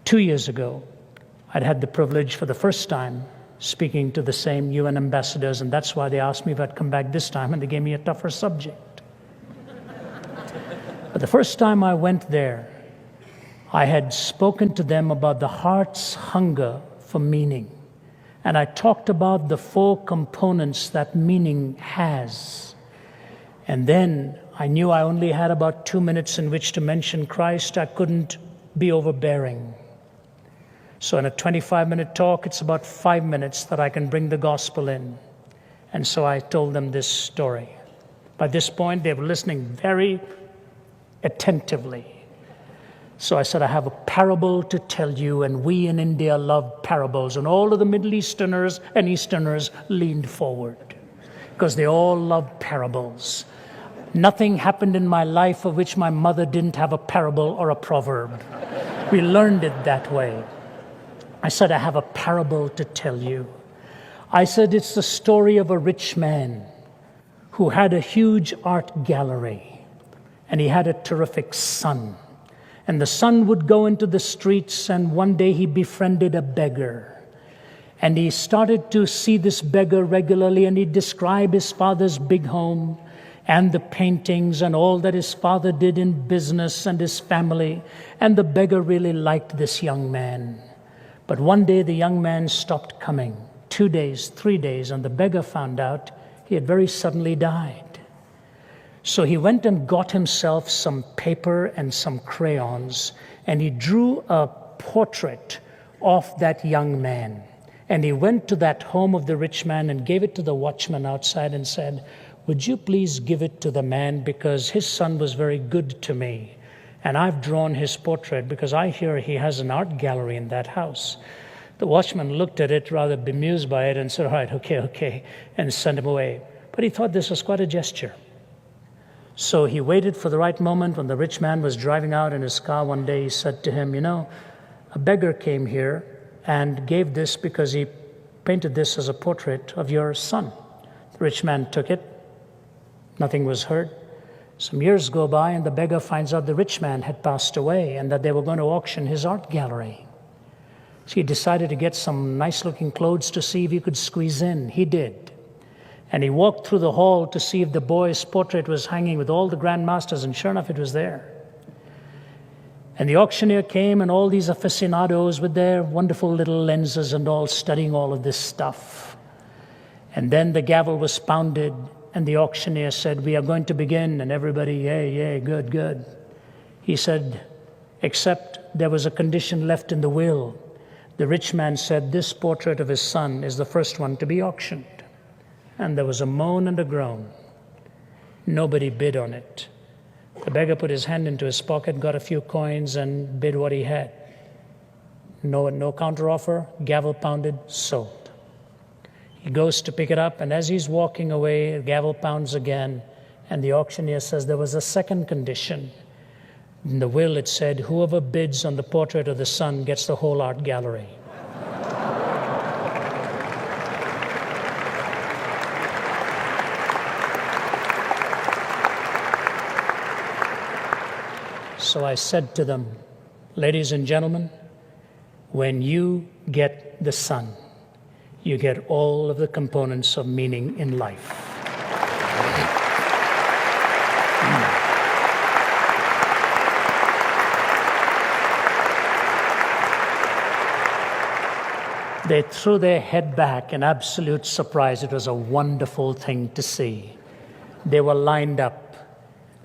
2 years ago, I'd had the privilege for the first time speaking to the same UN ambassadors, and that's why they asked me if I'd come back this time, and they gave me a tougher subject. But the first time I went there, I had spoken to them about the heart's hunger for meaning. And I talked about the 4 components that meaning has. And then I knew I only had about 2 minutes in which to mention Christ. I couldn't be overbearing. So in a 25-minute talk, it's about 5 minutes that I can bring the gospel in. And so I told them this story. By this point, they were listening very attentively. So I said, I have a parable to tell you, and we in India love parables. And all of the Middle Easterners and Easterners leaned forward because they all love parables. Nothing happened in my life of which my mother didn't have a parable or a proverb. We learned it that way. I said, I have a parable to tell you. I said, it's the story of a rich man who had a huge art gallery, and he had a terrific son. And the son would go into the streets, and one day he befriended a beggar. And he started to see this beggar regularly, and he'd describe his father's big home and the paintings and all that his father did in business and his family. And the beggar really liked this young man. But one day the young man stopped coming. 2 days, 3 days, and the beggar found out he had very suddenly died. So he went and got himself some paper and some crayons, and he drew a portrait of that young man. And he went to that home of the rich man and gave it to the watchman outside and said, would you please give it to the man, because his son was very good to me. And I've drawn his portrait because I hear he has an art gallery in that house. The watchman looked at it, rather bemused by it, and said, all right, okay, and sent him away. But he thought this was quite a gesture. So he waited for the right moment. When the rich man was driving out in his car one day, he said to him, a beggar came here and gave this because he painted this as a portrait of your son. The rich man took it. Nothing was heard. Some years go by, and the beggar finds out the rich man had passed away and that they were going to auction his art gallery. So he decided to get some nice-looking clothes to see if he could squeeze in. He did. And he walked through the hall to see if the boy's portrait was hanging with all the grandmasters, and sure enough, it was there. And the auctioneer came, and all these aficionados with their wonderful little lenses and all studying all of this stuff. And then the gavel was pounded, and the auctioneer said, we are going to begin, and everybody, yay, good. He said, except there was a condition left in the will. The rich man said this portrait of his son is the first one to be auctioned. And there was a moan and a groan. Nobody bid on it. The beggar put his hand into his pocket, got a few coins, and bid what he had. No counteroffer, gavel pounded, sold. He goes to pick it up, and as he's walking away, the gavel pounds again, and the auctioneer says there was a second condition. In the will it said, whoever bids on the portrait of the son gets the whole art gallery. So I said to them, ladies and gentlemen, when you get the Son, you get all of the components of meaning in life. They threw their head back in absolute surprise. It was a wonderful thing to see. They were lined up.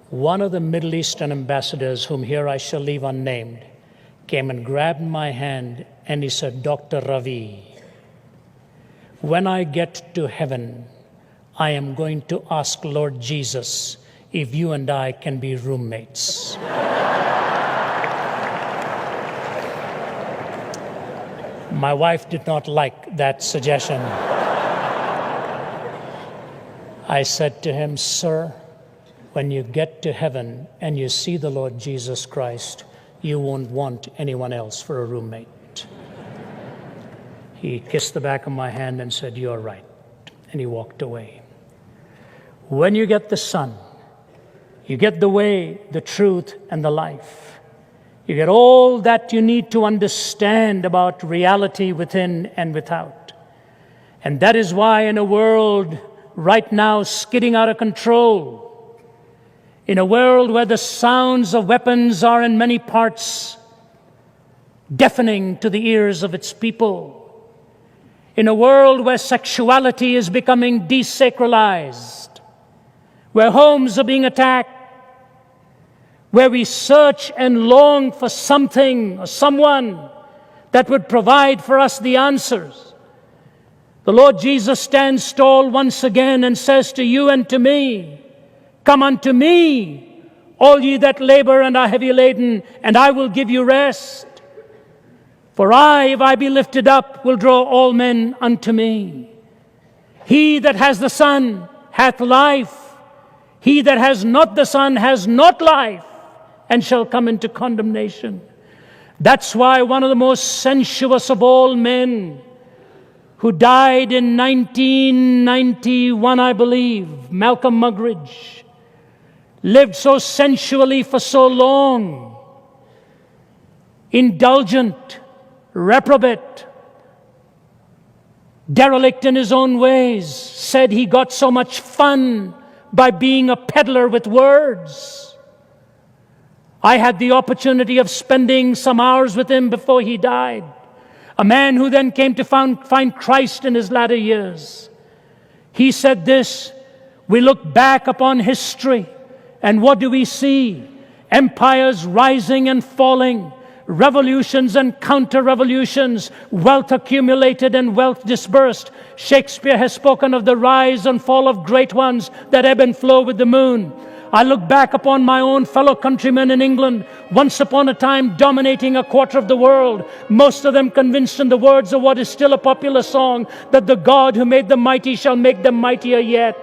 One of the Middle Eastern ambassadors, whom here I shall leave unnamed, came and grabbed my hand and he said, Dr. Ravi, when I get to heaven, I am going to ask Lord Jesus if you and I can be roommates. My wife did not like that suggestion. I said to him, sir, when you get to heaven and you see the Lord Jesus Christ, you won't want anyone else for a roommate. He kissed the back of my hand and said, you're right. And he walked away. When you get the Son, you get the way, the truth, and the life. You get all that you need to understand about reality within and without. And that is why in a world right now skidding out of control, in a world where the sounds of weapons are in many parts deafening to the ears of its people, in a world where sexuality is becoming desacralized, where homes are being attacked, where we search and long for something or someone that would provide for us the answers, the Lord Jesus stands tall once again and says to you and to me, "Come unto me, all ye that labor and are heavy laden, and I will give you rest. For I, if I be lifted up, will draw all men unto me. He that has the Son hath life. He that has not the Son has not life, and shall come into condemnation." That's why one of the most sensuous of all men, who died in 1991, I believe, Malcolm Muggeridge, lived so sensually for so long, indulgent, reprobate, derelict in his own ways, said he got so much fun by being a peddler with words. I had the opportunity of spending some hours with him before he died, a man who then came to find Christ in his latter years. He said this: we look back upon history, and what do we see? Empires rising and falling, revolutions and counter-revolutions, wealth accumulated and wealth dispersed. Shakespeare has spoken of the rise and fall of great ones that ebb and flow with the moon. I look back upon my own fellow countrymen in England, once upon a time dominating a quarter of the world, most of them convinced in the words of what is still a popular song, that the God who made them mighty shall make them mightier yet.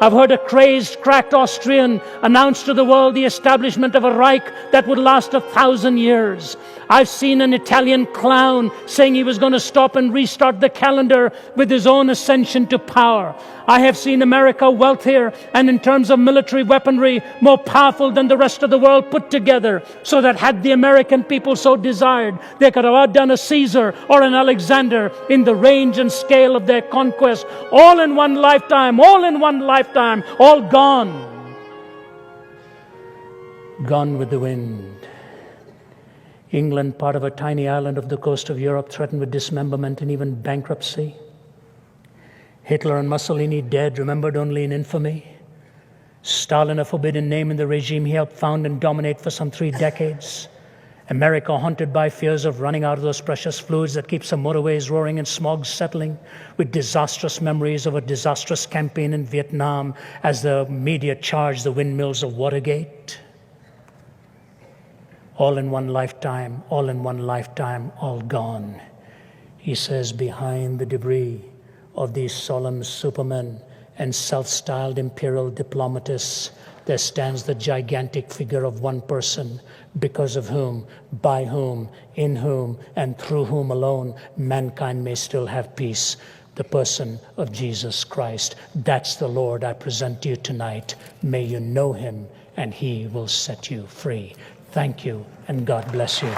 I've heard a crazed, cracked Austrian announce to the world the establishment of a Reich that would last 1,000 years. I've seen an Italian clown saying he was going to stop and restart the calendar with his own ascension to power. I have seen America wealthier and in terms of military weaponry more powerful than the rest of the world put together, so that had the American people so desired, they could have outdone a Caesar or an Alexander in the range and scale of their conquest, all in one lifetime, all gone. Gone with the wind. England, part of a tiny island off the coast of Europe, threatened with dismemberment and even bankruptcy. Hitler and Mussolini dead, remembered only in infamy. Stalin, a forbidden name in the regime he helped found and dominate for some 3 decades. America haunted by fears of running out of those precious fluids that keep some motorways roaring and smog settling, with disastrous memories of a disastrous campaign in Vietnam as the media charged the windmills of Watergate. All in one lifetime, all gone. He says, behind the debris of these solemn supermen and self-styled imperial diplomatists, there stands the gigantic figure of one person, because of whom, by whom, in whom, and through whom alone mankind may still have peace. The person of Jesus Christ. That's the Lord I present to you tonight. May you know him, and he will set you free. Thank you, and God bless you.